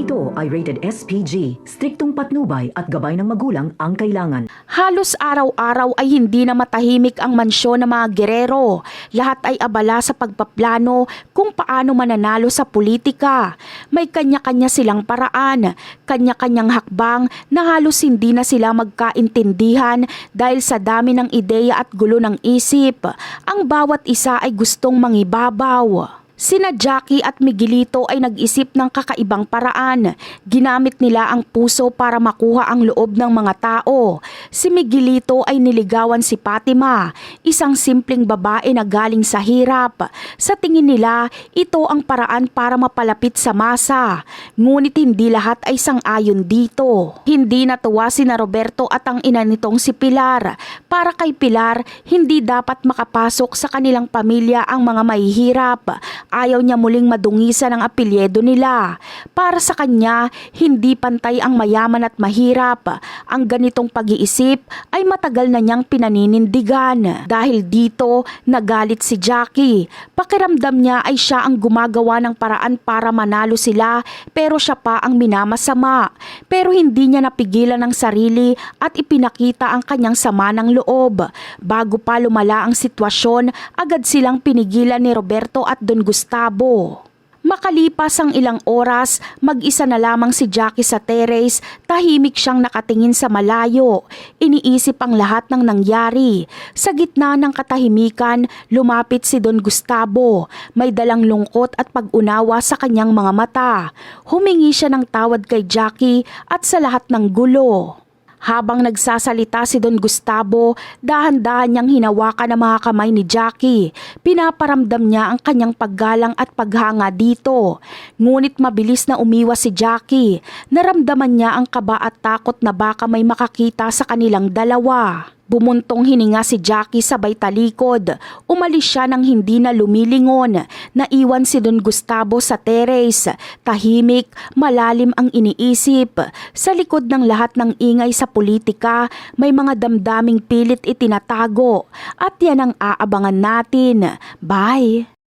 ito ay rated SPG, striktong patnubay at gabay ng magulang ang kailangan. Halos araw-araw ay hindi na matahimik ang mansyon ng mga gerero. Lahat ay abala sa pagpaplano kung paano mananalo sa politika. May kanya-kanya silang paraan, kanya-kanyang hakbang na halos hindi na sila magkaintindihan dahil sa dami ng ideya at gulo ng isip. Ang bawat isa ay gustong mangibabaw. Sina Jackie at Miguelito ay nag-isip ng kakaibang paraan. Ginamit nila ang puso para makuha ang loob ng mga tao. Si Miguelito ay niligawan si Fatima, isang simpleng babae na galing sa hirap. Sa tingin nila, ito ang paraan para mapalapit sa masa. Ngunit hindi lahat ay sang-ayon dito. Hindi natuwa sina Roberto at ang ina nitong si Pilar. Para kay Pilar, hindi dapat makapasok sa kanilang pamilya ang mga mahihirap. Ayaw niya muling madungisan ang apelyido nila. Para sa kanya, hindi pantay ang mayaman at mahirap. Ang ganitong pag-iisip ay matagal na niyang pinaninindigan. Dahil dito, nagalit si Jackie. Pakiramdam niya ay siya ang gumagawa ng paraan para manalo sila, pero siya pa ang minamasama. Pero hindi niya napigilan ang sarili at ipinakita ang kanyang sama ng loob. Bago pa lumala ang sitwasyon, agad silang pinigilan ni Roberto at Don Gustavo. Makalipas ang ilang oras, mag-isa na lamang si Jackie sa terrace, tahimik siyang nakatingin sa malayo. Iniisip ang lahat ng nangyari. Sa gitna ng katahimikan, lumapit si Don Gustavo. May dalang lungkot at pag-unawa sa kanyang mga mata. Humingi siya ng tawad kay Jackie at sa lahat ng gulo. Habang nagsasalita si Don Gustavo, dahan-dahan niyang hinawakan ang mga kamay ni Jackie. Pinaparamdam niya ang kanyang paggalang at paghanga dito. Ngunit mabilis na umiwas si Jackie. Naramdaman niya ang kaba at takot na baka may makakita sa kanilang dalawa. Bumuntong hininga si Jackie sabay talikod. Umalis siya nang hindi na lumilingon. Naiwan si Don Gustavo sa terrace. Tahimik, malalim ang iniisip. Sa likod ng lahat ng ingay sa politika, may mga damdaming pilit itinatago. At yan ang aabangan natin. Bye!